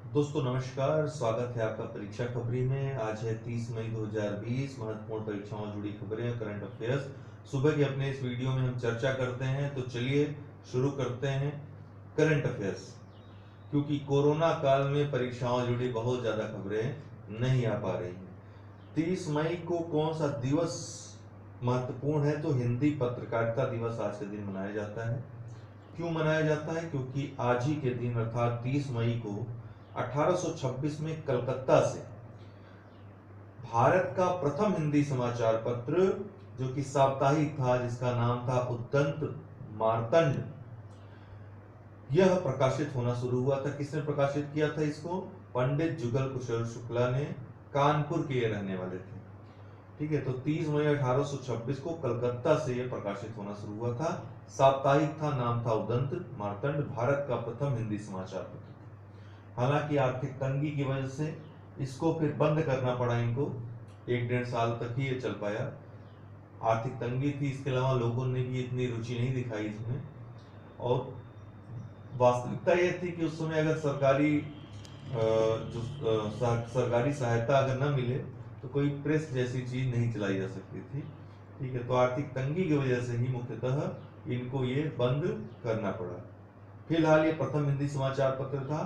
दोस्तों नमस्कार, स्वागत है आपका परीक्षा खबरी में। आज है 30 मई 2020। महत्वपूर्ण परीक्षाओं से जुड़ी खबरें, करंट अफेयर्स सुबह के अपने इस वीडियो में हम चर्चा करते हैं। तो चलिए शुरू करते हैं करंट अफेयर्स। क्योंकि कोरोना काल में परीक्षाओं से जुड़ी बहुत ज़्यादा खबरें नहीं आ पा रही हैं। 30 मई को कौन सा दिवस महत्वपूर्ण है? तो हिंदी पत्रकारिता दिवस आज के दिन मनाया जाता है। क्यों मनाया जाता है? क्योंकि आज ही के दिन अर्थात 30 मई को 1826 में कलकत्ता से भारत का प्रथम हिंदी समाचार पत्र, जो कि साप्ताहिक था, जिसका नाम था उद्दंत मार्तंड, यह प्रकाशित होना शुरू हुआ था। किसने प्रकाशित किया था इसको? पंडित जुगल किशोर शुक्ला ने। कानपुर के रहने वाले थे। ठीक है, तो 30 मई 1826 को कलकत्ता से यह प्रकाशित होना शुरू हुआ था। साप्ताहिक था, नाम था उद्दंत मार्तंड, भारत का प्रथम हिंदी समाचार पत्र। हालांकि आर्थिक तंगी की वजह से इसको फिर बंद करना पड़ा इनको। 1-1.5 साल तक ही ये चल पाया। आर्थिक तंगी थी, इसके अलावा लोगों ने भी इतनी रुचि नहीं दिखाई इसमें। और वास्तविकता ये थी कि उस समय अगर सरकारी सहायता अगर न मिले तो कोई प्रेस जैसी चीज नहीं चलाई जा सकती थी। ठीक है, तो आर्थिक तंगी की वजह से ही मुख्यतः इनको ये बंद करना पड़ा। फिलहाल ये प्रथम हिंदी समाचार पत्र था,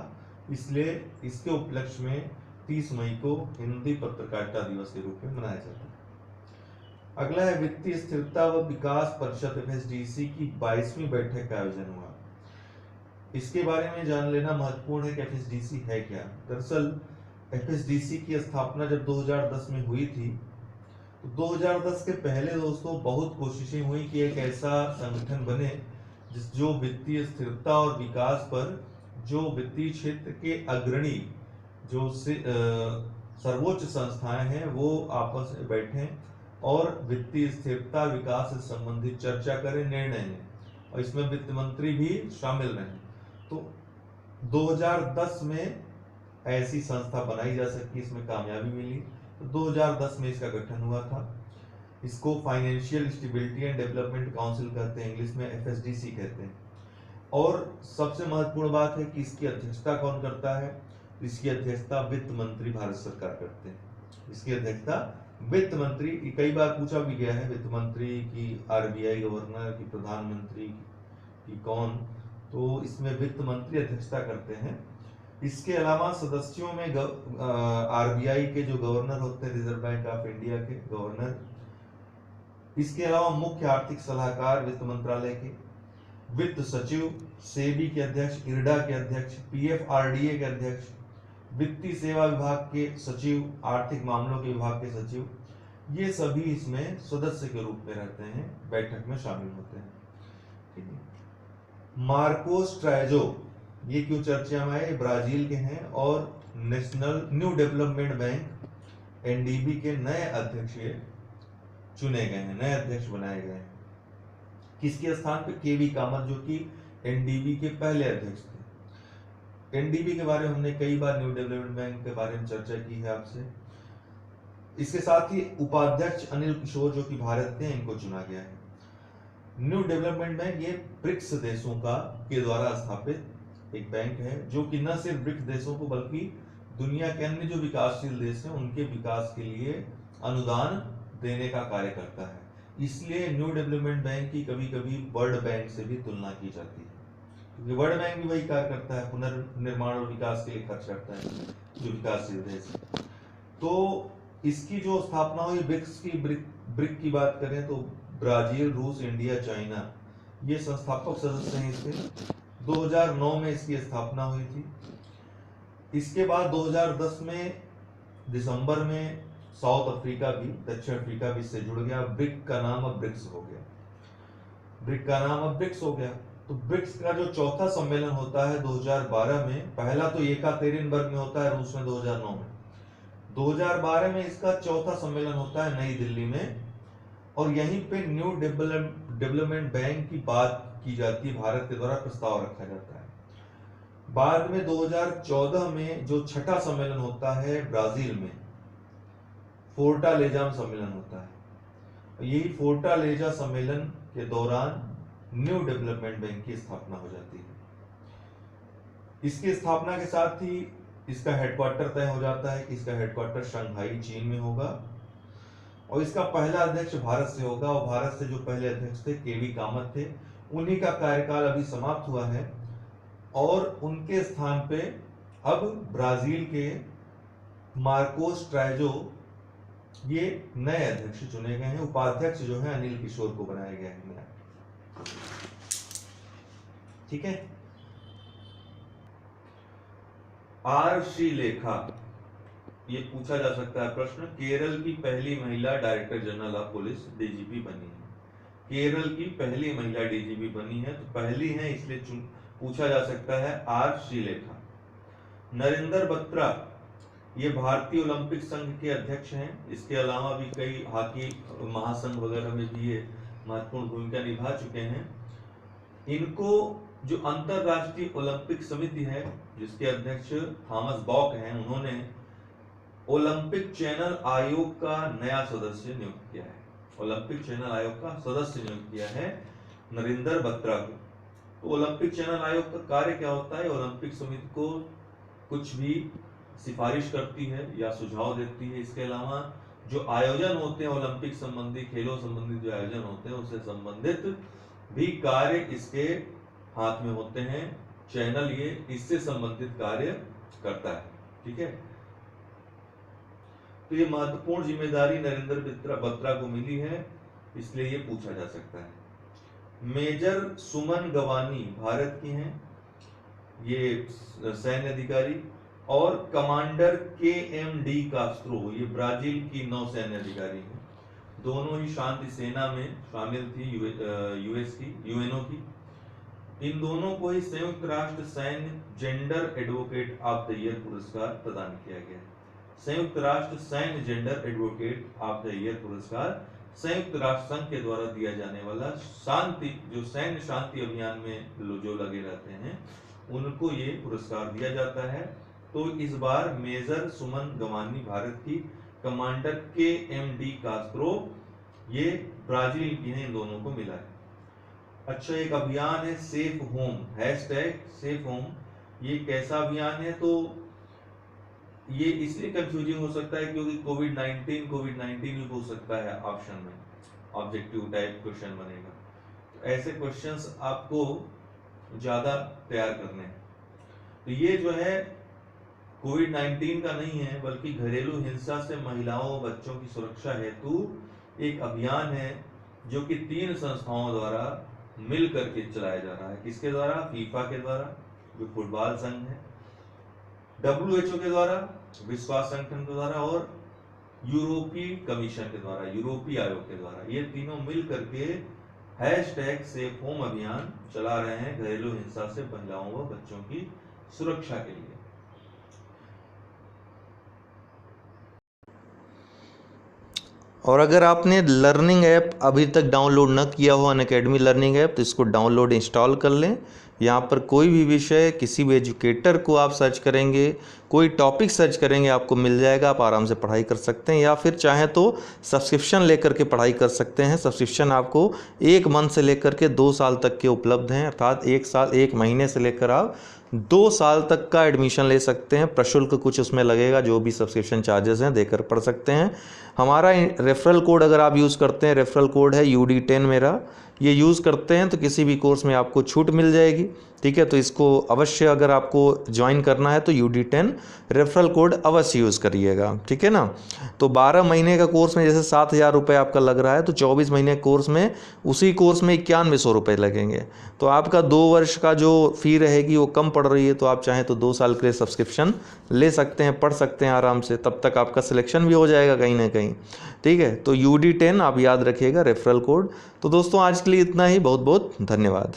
इसलिए इसके उपलक्ष्य में 30 मई को हिंदी पत्रकारिता दिवस के रूप में मनाया जाता है। अगला है वित्तीय स्थिरता व विकास परिषद एफएसडीसी की 22वीं बैठक का आयोजन हुआ। इसके बारे में जान लेना महत्वपूर्ण है कि एफएसडीसी है क्या। दरअसल एफएसडीसी की स्थापना जब 2010 में हुई थी, तो 2010 के पहले दोस्तों बहुत कोशिशें हुई कि एक ऐसा संगठन बने जो वित्तीय स्थिरता और विकास पर, जो वित्तीय क्षेत्र के अग्रणी जो सर्वोच्च संस्थाएं हैं वो आपस में बैठें और वित्तीय स्थिरता विकास से संबंधित चर्चा करें, निर्णय लें, और इसमें वित्त मंत्री भी शामिल रहें। तो 2010 में ऐसी संस्था बनाई जा सकी, इसमें कामयाबी मिली। तो 2010 में इसका गठन हुआ था। इसको financial stability and development council कहते हैं, इंग्लिश में एफएसडीसी कहते हैं। और सबसे महत्वपूर्ण बात है कि इसकी अध्यक्षता कौन करता है? इसकी अध्यक्षता वित्त मंत्री भारत सरकार करते हैं। इसकी अध्यक्षता वित्त मंत्री, कई बार पूछा भी गया है वित्त मंत्री की आरबीआई गवर्नर की, प्रधानमंत्री की कौन, तो इसमें वित्त मंत्री अध्यक्षता करते हैं। इसके अलावा सदस्यों में आरबीआई के जो गवर्नर होते हैं, रिजर्व बैंक ऑफ इंडिया के गवर्नर, इसके अलावा मुख्य आर्थिक सलाहकार वित्त मंत्रालय के, वित्त सचिव, सेबी के अध्यक्ष, इरडा के अध्यक्ष, पीएफआरडीए के अध्यक्ष, वित्तीय सेवा विभाग के सचिव, आर्थिक मामलों के विभाग के सचिव, ये सभी इसमें सदस्य के रूप में रहते हैं, बैठक में शामिल होते हैं। ठीक है, मार्कोस ट्राइजो ये क्यों चर्चा में आए? ब्राजील के हैं और national new development bank NDB के नए अध्यक्ष चुने गए हैं, नए अध्यक्ष बनाए गए हैं। किसके स्थान पे? केवी कामत, जो कि एनडीबी के पहले अध्यक्ष थे। एनडीबी के बारे में हमने कई बार, न्यू डेवलपमेंट बैंक के बारे में चर्चा की है आपसे। इसके साथ ही उपाध्यक्ष अनिल किशोर, जो कि भारत के, इनको चुना गया है। न्यू डेवलपमेंट बैंक ये ब्रिक्स देशों के द्वारा स्थापित एक बैंक है, जो कि न सिर्फ ब्रिक्स देशों को बल्कि दुनिया के अन्य जो विकासशील देश हैं उनके विकास के लिए अनुदान देने का कार्य करता है। इसलिए न्यू डेवलपमेंट बैंक की कभी कभी वर्ल्ड बैंक से भी तुलना की जाती है, क्योंकि वर्ल्ड बैंक भी वही कार्य करता है, पुनर्निर्माण और विकास के लिए खर्च करता है जो विकासशील देश है। तो इसकी जो स्थापना हुई, ब्रिक्स की ब्रिक की बात करें तो ब्राजील, रूस, इंडिया, चाइना ये संस्थापक सदस्य हैं इसके। 2009 में इसकी स्थापना हुई थी। इसके बाद 2010 में दिसंबर में साउथ अफ्रीका भी, दक्षिण अफ्रीका भी इससे जुड़ गया। ब्रिक का नाम अब ब्रिक्स हो गया। ब्रिक का नाम अब ब्रिक्स हो गया। तो ब्रिक्स का जो चौथा सम्मेलन होता है 2012 में, पहला तो येकातेरिनबर्ग में होता है रूस में 2009 में, 2012 में इसका चौथा सम्मेलन होता है नई दिल्ली में, और यहीं पे न्यू डेवलपमेंट बैंक की बात की जाती है, भारत के द्वारा प्रस्ताव रखा जाता है। बाद में 2014 में जो छठा सम्मेलन होता है ब्राजील में, फोर्टालेजा सम्मेलन होता है। यही फोर्टालेजा सम्मेलन के दौरान न्यू डेवलपमेंट बैंक की स्थापना हो जाती है। इसकी स्थापना के साथ ही इसका हेडक्वार्टर तय हो जाता है कि इसका हेडक्वार्टर शंघाई चीन में होगा, और इसका पहला अध्यक्ष भारत से होगा, और भारत से जो पहले अध्यक्ष थे केवी कामत थे, उन्हीं का कार्यकाल अभी समाप्त हुआ है, और उनके स्थान पे अब ब्राजील के मार्कोस ट्राइजो ये नए अध्यक्ष चुने गए हैं। उपाध्यक्ष जो है अनिल किशोर को बनाया गया है नया। ठीक है। आर श्रीलेखा, ये पूछा जा सकता है प्रश्न, केरल की पहली महिला director general of police DGP बनी है। केरल की पहली महिला डीजीपी बनी है, तो पहली है इसलिए पूछा जा सकता है आर श्रीलेखा। नरेंद्र बत्रा, ये भारतीय ओलंपिक संघ के अध्यक्ष हैं। इसके अलावा भी कई हॉकी महासंघ वगैरह में भी ये महत्वपूर्ण भूमिका निभा चुके हैं। इनको जो अंतरराष्ट्रीय ओलंपिक समिति है जिसके अध्यक्ष थॉमस बॉक हैं, उन्होंने ओलंपिक चैनल आयोग का नया सदस्य नियुक्त किया है। ओलंपिक चैनल आयोग का सदस्य नियुक्त किया है नरेंद्र बत्रा को। तो ओलंपिक चैनल आयोग का कार्य क्या होता है? ओलंपिक समिति को कुछ भी सिफारिश करती है या सुझाव देती है। इसके अलावा जो आयोजन होते हैं ओलंपिक संबंधी, खेलों संबंधी जो आयोजन होते हैं उससे संबंधित भी कार्य इसके हाथ में होते हैं। चैनल ये इससे संबंधित कार्य करता है। ठीक है। तो ये महत्वपूर्ण जिम्मेदारी नरेंद्र बत्रा को मिली है, इसलिए ये पूछा जा सकता है। मेजर सुमन गवानी भारत की हैं, ये सैन्य अधिकारी, और कमांडर KMD कास्त्रो, ये ब्राजील की नौसैन्य अधिकारी हैं। दोनों ही शांति सेना में शामिल थी, यूएस की, यूएनओ की। इन दोनों को ही संयुक्त राष्ट्र सैन्य gender advocate of the year पुरस्कार प्रदान किया गया है। संयुक्त राष्ट्र सैन्य gender advocate of the year पुरस्कार संयुक्त राष्ट्र संघ के द्वारा दिया जाने वाला शांति, जो सैन्य शांति अभियान में जो लगे रहते हैं उनको ये पुरस्कार दिया जाता है। तो इस बार मेजर सुमन गवानी भारत की, कमांडर KMD कास्त्रो ये ब्राजील की हैं, इन दोनों को मिला है। अच्छा, एक अभियान है सेफ होम, #सेफ होम। ये कैसा अभियान है? तो ये इसलिए कंफ्यूजिंग हो सकता है क्योंकि कोविड-19 भी पूछ सकता है ऑप्शन में, ऑब्जेक्टिव टाइप क्वेश्चन बनेगा। तो ऐसे क्वेश्चंस आपको ज्यादा तैयार करने हैं। तो ये जो है कोविड-19 का नहीं है, बल्कि घरेलू हिंसा से महिलाओं बच्चों की सुरक्षा हेतु एक अभियान है जो कि 3 संस्थाओं द्वारा मिल करके चलाया जा रहा है। किसके द्वारा? फीफा के द्वारा, जो फुटबॉल संघ है, WHO के द्वारा, विश्व स्वास्थ्य संगठन के द्वारा, और यूरोपीय कमीशन के द्वारा, यूरोपीय आयोग के द्वारा। ये तीनों मिल करके #सेफ होम अभियान चला रहे हैं घरेलू हिंसा से महिलाओं व बच्चों की सुरक्षा के लिए। और अगर आपने लर्निंग ऐप अभी तक डाउनलोड न किया हो, अनअकैडमी लर्निंग ऐप, तो इसको डाउनलोड इंस्टॉल कर लें। यहाँ पर कोई भी विषय, किसी भी एजुकेटर को आप सर्च करेंगे, कोई टॉपिक सर्च करेंगे, आपको मिल जाएगा। आप आराम से पढ़ाई कर सकते हैं, या फिर चाहें तो सब्सक्रिप्शन लेकर के पढ़ाई कर सकते हैं। सब्सक्रिप्शन आपको 1 मंथ से लेकर के 2 साल तक के उपलब्ध हैं, अर्थात 1 महीने से लेकर आप 2 साल तक का एडमिशन ले सकते हैं। प्रशुल्क कुछ उसमें लगेगा, जो भी सब्सक्रिप्शन चार्जेस हैं देकर पढ़ सकते हैं। हमारा रेफरल कोड अगर आप यूज़ करते हैं, रेफरल कोड है UD10 मेरा, ये यूज़ करते हैं तो किसी भी कोर्स में आपको छूट मिल जाएगी। ठीक है, तो इसको अवश्य, अगर आपको ज्वाइन करना है तो UD10 रेफरल कोड अवश्य यूज़ करिएगा। ठीक है ना। तो 12 महीने का कोर्स में जैसे 7,000 रुपये आपका लग रहा है, तो 24 महीने कोर्स में, उसी कोर्स में 9100 रुपये लगेंगे। तो आपका 2 वर्ष का जो फ़ी रहेगी वो कम पड़ रही है। तो आप चाहें तो 2 साल के लिए सब्सक्रिप्शन ले सकते हैं, पढ़ सकते हैं आराम से, तब तक आपका सिलेक्शन भी हो जाएगा कहीं ना कहीं। ठीक है, तो UD10 आप याद रखिएगा रेफरल कोड। तो दोस्तों आज के लिए इतना ही, बहुत बहुत धन्यवाद।